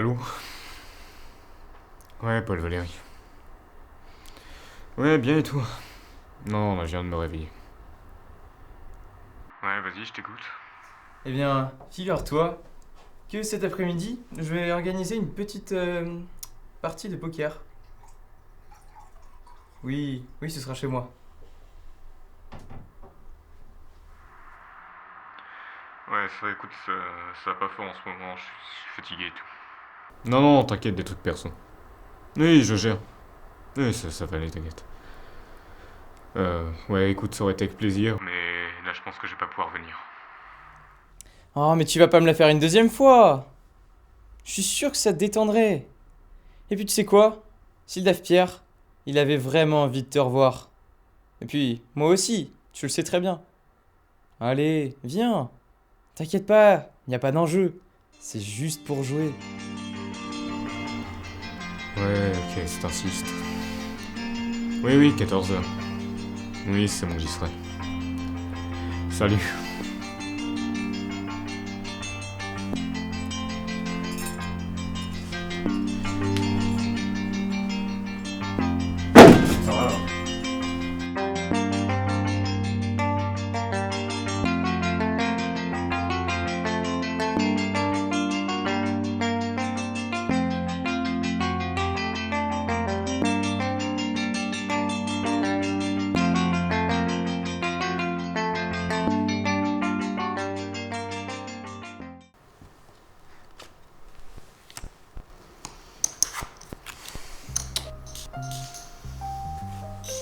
Allô? Ouais, Paul Valéry. Ouais, bien et toi? Non, là, je viens de me réveiller. Ouais, vas-y, je t'écoute. Eh bien, figure-toi que cet après-midi, je vais organiser une petite partie de poker. Oui, oui, ce sera chez moi. Ouais, ça, écoute, ça va pas fort en ce moment, je suis fatigué et tout. Non, non, t'inquiète, des trucs perso. Oui, je gère. Oui, ça va aller, t'inquiète. Ouais, écoute, ça aurait été avec plaisir, mais là, je pense que je vais pas pouvoir venir. Oh, mais tu vas pas me la faire une deuxième fois. Je suis sûr que ça te détendrait. Et puis tu sais quoi? Sildave Pierre, il avait vraiment envie de te revoir. Et puis, moi aussi, tu le sais très bien. Allez, viens. T'inquiète pas, il n'y a pas d'enjeu. C'est juste pour jouer. Ouais, ok, c'est t'insistes. Oui, oui, 14h. Oui, c'est bon, j'y serai. Salut. Ça va, là.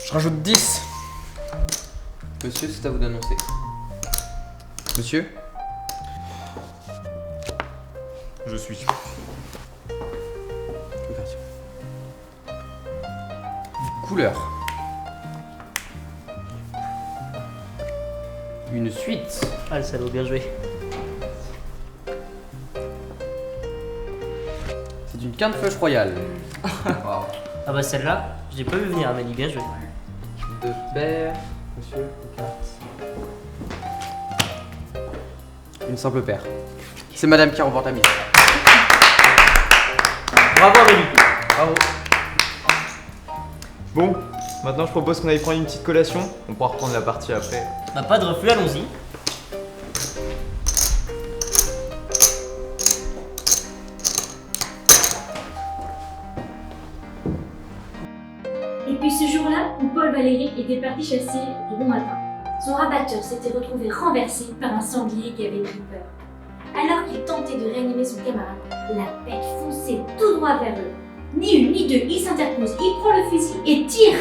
Je rajoute 10. Monsieur, c'est à vous d'annoncer. Monsieur? Je suis. Ouverture. Couleur. Une suite. Ah, le salaud, bien joué. C'est une quinte flush royale. Wow. Ah bah celle-là, je l'ai pas vu venir, Amélie, bien joué. Deux paires. Monsieur, une carte. Une simple paire. C'est madame qui remporte la mise. Bravo Amélie. Bravo. Bon, maintenant je propose qu'on aille prendre une petite collation. On pourra reprendre la partie après. Bah pas de refus, allons-y. Et puis ce jour-là, où Paul Valéry était parti chasser de bon matin, son rabatteur s'était retrouvé renversé par un sanglier qui avait pris peur. Alors qu'il tentait de réanimer son camarade, la bête fonçait tout droit vers eux. Ni une ni deux, il s'interpose, il prend le fusil et tire.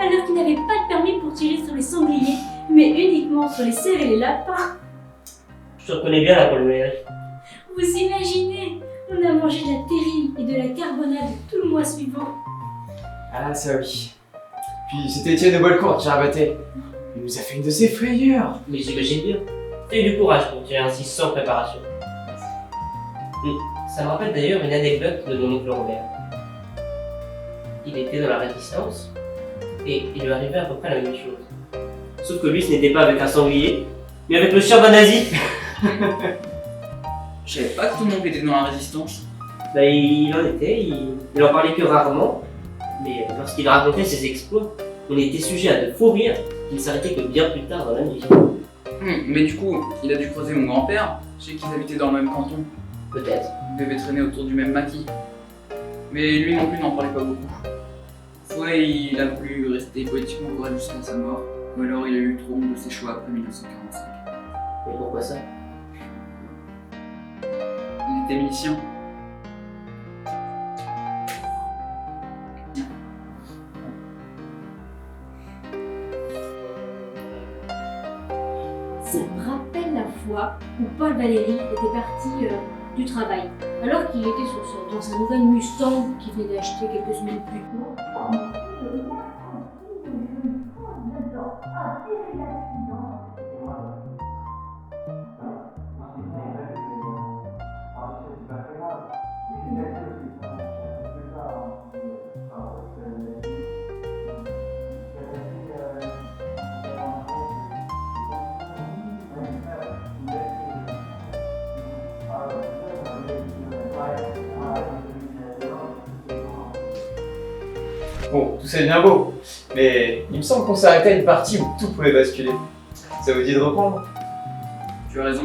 Alors qu'il n'avait pas de permis pour tirer sur les sangliers, mais uniquement sur les cerfs et les lapins. Je te reconnais bien là, Paul Valéry. Vous imaginez, on a mangé de la terrine et de la carbonade tout le mois suivant. Ah, ça oui. Puis c'était Étienne de Boislecourt qui a rabatté. Il nous a fait une de ses frayeurs. Mais j'imagine bien. T'as eu du courage pour tirer ainsi sans préparation. Ça me rappelle d'ailleurs une anecdote de mon oncle Robert. Il était dans la résistance et il lui arrivait à peu près la même chose. Sauf que lui, ce n'était pas avec un sanglier, mais avec le chien d'un nazi. Je savais pas que ton oncle était dans la résistance. Bah, il en était, il en parlait que rarement, mais lorsqu'il racontait ses exploits, on était sujet à de faux rires qui ne s'arrêtaient que bien plus tard dans la nuit. Mais du coup, il a dû croiser mon grand-père. Je sais qu'ils habitaient dans le même canton. Peut-être. Ils devaient traîner autour du même maquis. Mais lui non plus n'en parlait pas beaucoup. Soit il a voulu rester politiquement correct jusqu'à sa mort, ou alors il a eu trop honte de ses choix après 1945. Et pourquoi ça? Il était milicien. Ça me rappelle la fois où Paul Valéry était parti du travail, alors qu'il était dans sa nouvelle Mustang qu'il venait d'acheter quelques semaines plus tôt. Bon, tout ça est bien beau, mais il me semble qu'on s'est arrêté à une partie où tout pouvait basculer. Ça vous dit de reprendre? Tu as raison.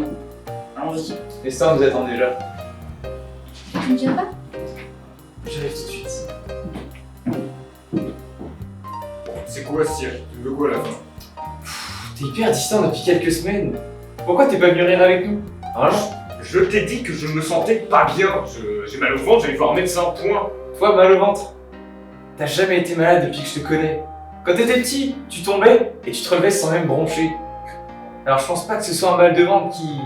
Allons-y. Les stars nous attendent déjà. Tu ne viens pas? J'arrive tout de suite. C'est quoi, Cyr? Tu veux quoi à la fin? T'es hyper distant depuis quelques semaines. Pourquoi t'es pas venu rire avec nous? Vraiment? Je t'ai dit que je me sentais pas bien. J'ai mal au ventre, j'allais voir un médecin, point. Toi, mal au ventre. T'as jamais été malade depuis que je te connais. Quand t'étais petit, tu tombais et tu te relevais sans même broncher. Alors je pense pas que ce soit un mal de ventre qui...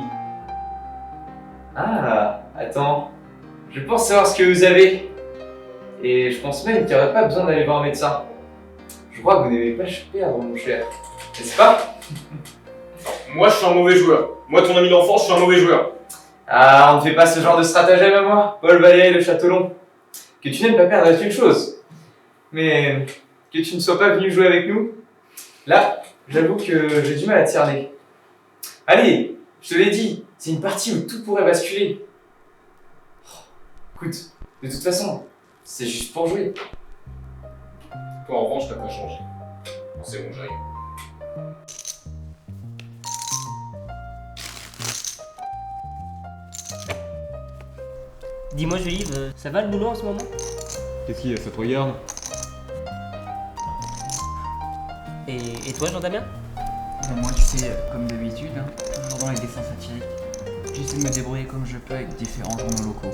Ah, attends. Je pense savoir ce que vous avez. Et je pense même qu'il n'y aurait pas besoin d'aller voir un médecin. Je crois que vous n'aimez pas perdre, mon cher. N'est-ce pas? Moi, je suis un mauvais joueur. Moi, ton ami d'enfance, je suis un mauvais joueur. Ah, on ne fait pas ce genre de stratagème à moi, Paul Valéry de Châteaulon. Que tu n'aimes pas perdre est une chose. Mais que tu ne sois pas venu jouer avec nous, là, j'avoue que j'ai du mal à cerner. Allez, je te l'ai dit, c'est une partie où tout pourrait basculer. Oh, écoute, de toute façon, c'est juste pour jouer. Toi, en revanche, t'as pas changé. C'est bon, j'arrive. Dis-moi, Julie, ça va le boulot en ce moment? Qu'est-ce qu'il y a, ça te regarde? Et toi, Jean-Damien? Moi, tu sais, comme d'habitude, hein, toujours dans les dessins satiriques. J'essaie de me débrouiller comme je peux avec différents journaux locaux.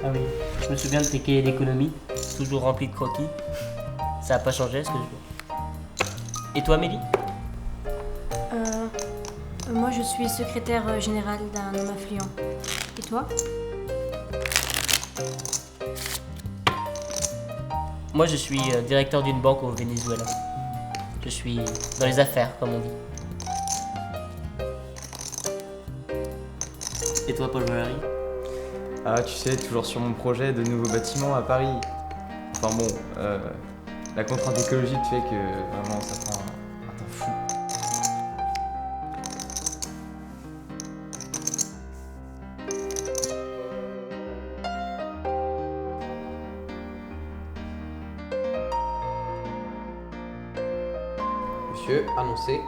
Ah oui, je me souviens de tes cahiers d'économie, toujours remplis de croquis. Ça a pas changé, est-ce que je vois? Et toi, Mélie? Moi, je suis secrétaire générale d'un homme influent. Et toi? Moi, je suis directeur d'une banque au Venezuela. Je suis dans les affaires, comme on dit. Et toi, Paul Valéry? Ah, tu sais, toujours sur mon projet de nouveau bâtiment à Paris. Enfin bon, la contrainte écologique fait que vraiment ça prend un temps fou. Monsieur, annoncez.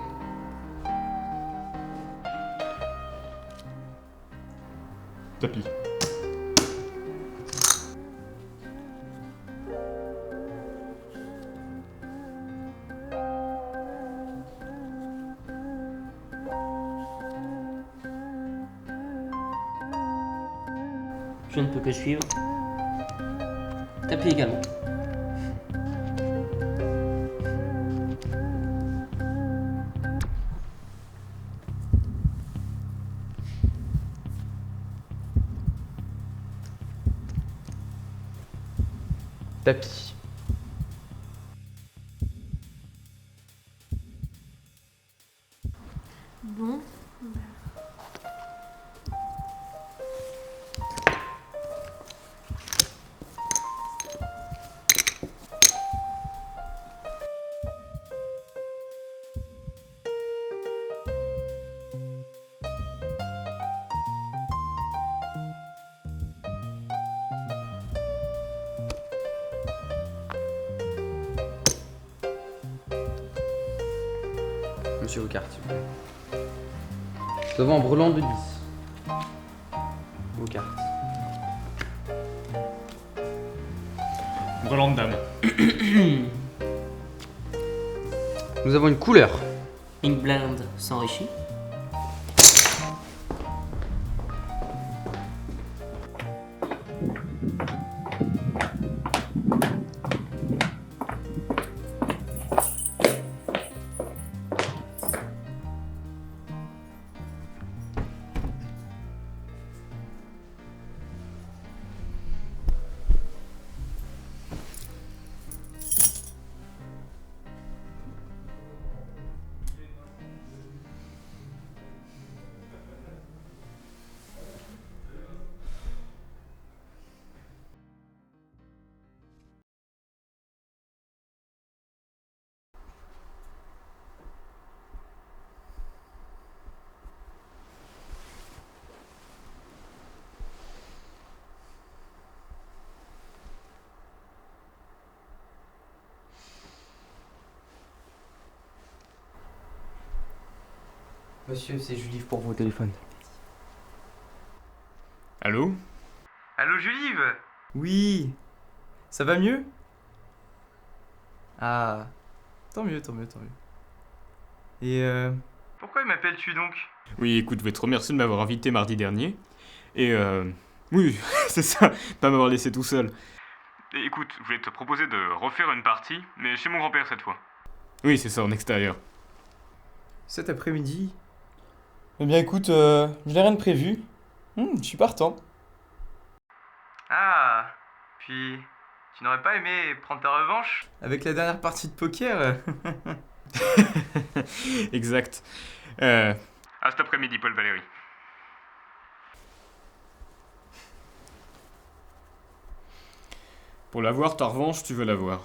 Tapis. Je ne peux que suivre. Tapis également. Tapis. Bon. Monsieur vos cartes, s'il vous plaît. Nous avons un brelan de 10. Vos cartes. Brelan de dame. Nous avons une couleur. England s'enrichit. Monsieur, c'est Julive pour vos téléphones. Allô? Allô Julive? Oui. Ça va mieux? Ah. Tant mieux. Et pourquoi m'appelles-tu donc? Oui, écoute, je vais te remercier de m'avoir invité mardi dernier. Et oui, c'est ça, pas m'avoir laissé tout seul. Et écoute, je voulais te proposer de refaire une partie, mais chez mon grand-père cette fois. Oui, c'est ça, en extérieur. Cet après-midi? Eh bien écoute, je n'ai rien de prévu. Je suis partant. Ah. Puis, tu n'aurais pas aimé prendre ta revanche? Avec la dernière partie de poker? Exact. À cet après-midi, Paul Valéry. Pour l'avoir, ta revanche, tu veux l'avoir.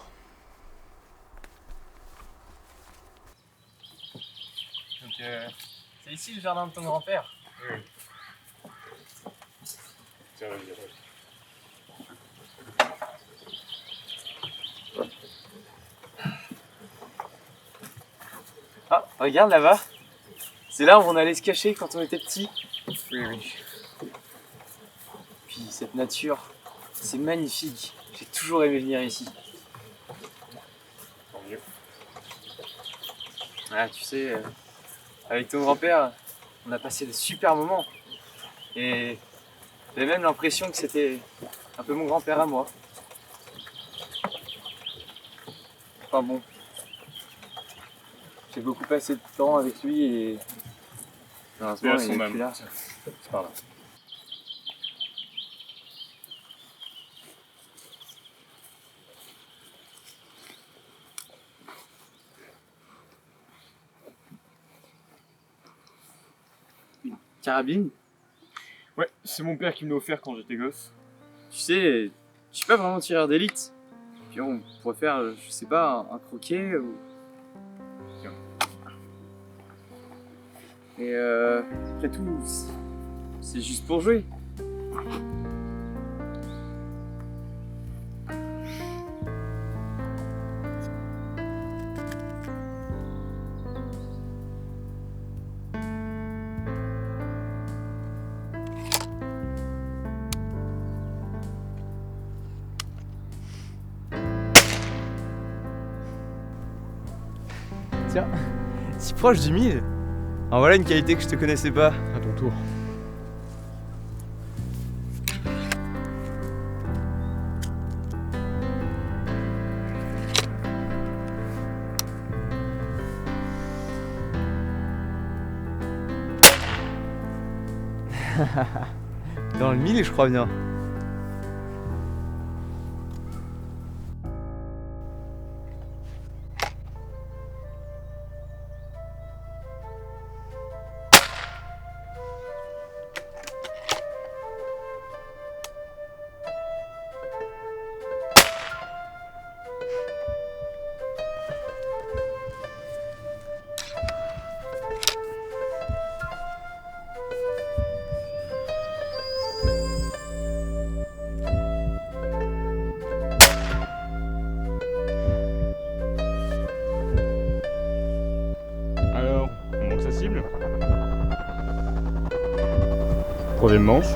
Donc c'est ici le jardin de ton grand-père? Oui. Tiens, vas-y. Ah, regarde là-bas. C'est là où on allait se cacher quand on était petit. Oui. Puis cette nature, c'est magnifique. J'ai toujours aimé venir ici. Tant mieux. Ah, tu sais, avec ton grand-père, on a passé de super moments. Et j'avais même l'impression que c'était un peu mon grand-père à moi. Enfin bon, j'ai beaucoup passé de temps avec lui et malheureusement il n'est plus là. C'est par là. Carabine? Ouais, c'est mon père qui me l'a offert quand j'étais gosse. Tu sais, je suis pas vraiment tireur d'élite. Puis on pourrait faire, je sais pas, un croquet ou... Tiens. Et après tout, c'est juste pour jouer. Tiens, si proche du 1000. En voilà une qualité que je te connaissais pas. À ton tour. Dans le 1000, je crois bien. Alors, on manque sa cible. Troisième manche.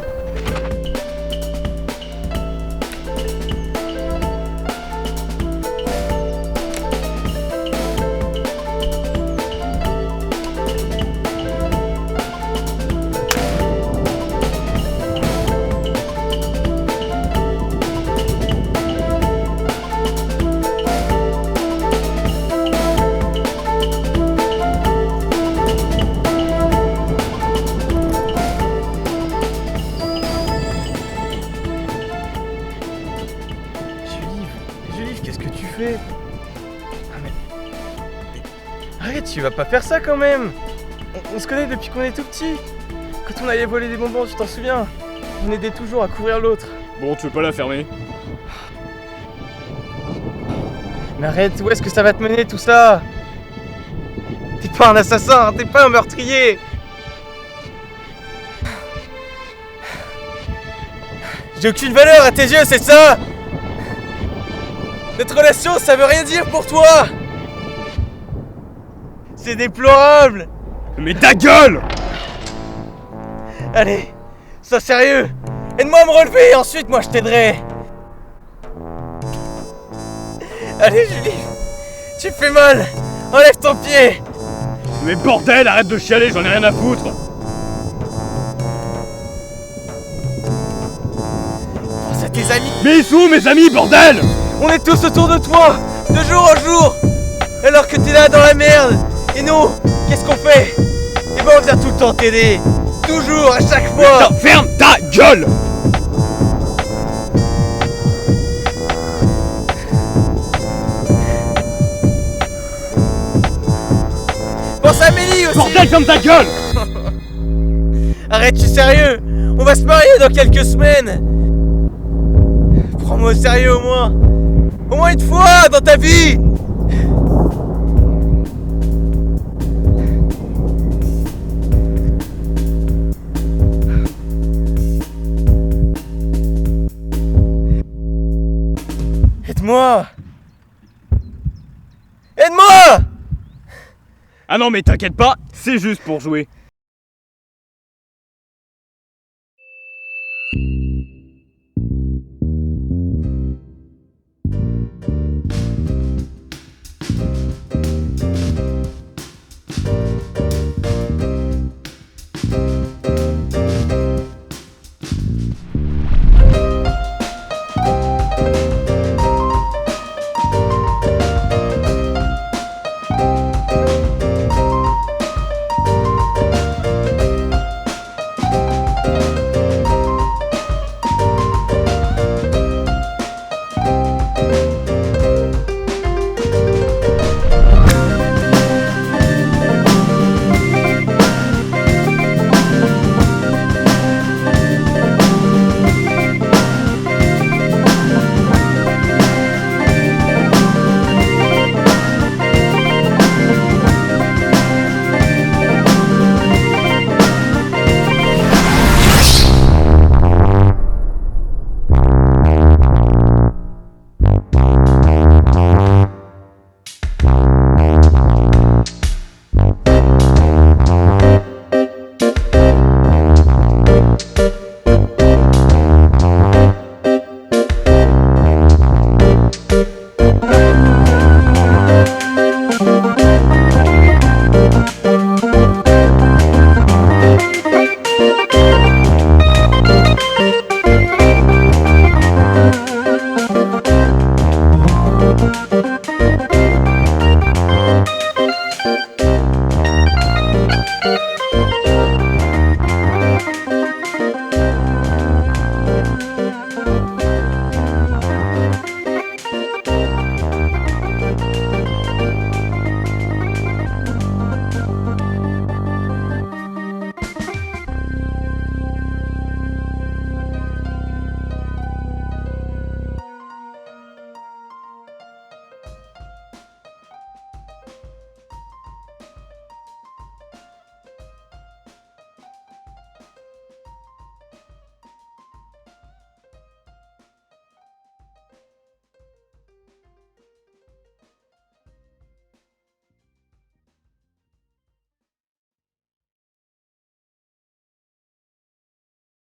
Julive, qu'est-ce que tu fais? Ah mais... Arrête, tu vas pas faire ça quand même! On se connaît depuis qu'on est tout petit. Quand on allait voler des bonbons, tu t'en souviens? On aidait toujours à couvrir l'autre. Bon, tu veux pas la fermer? Mais arrête, où est-ce que ça va te mener tout ça? T'es pas un assassin, t'es pas un meurtrier! J'ai aucune valeur à tes yeux, c'est ça? Notre relation, ça veut rien dire pour toi! C'est déplorable! Mais ta gueule! Allez, sois sérieux. Aide-moi à me relever et ensuite moi je t'aiderai. Allez Julie, tu fais mal. Enlève ton pied. Mais bordel, arrête de chialer, j'en ai rien à foutre! Pense à tes amis. Mais ils sont où mes amis, bordel? On est tous autour de toi, de jour en jour. Alors que t'es là dans la merde. Et nous, qu'est-ce qu'on fait? Eh ben on vient tout le temps t'aider. Toujours, à chaque fois. Putain, ferme ta gueule! Pense à Amélie aussi. Bordel, ferme ta gueule! Arrête, je suis sérieux. On va se marier dans quelques semaines. Prends-moi au sérieux au moins. Au moins une fois dans ta vie. Aide-moi. Aide-moi. Ah non mais t'inquiète pas, c'est juste pour jouer.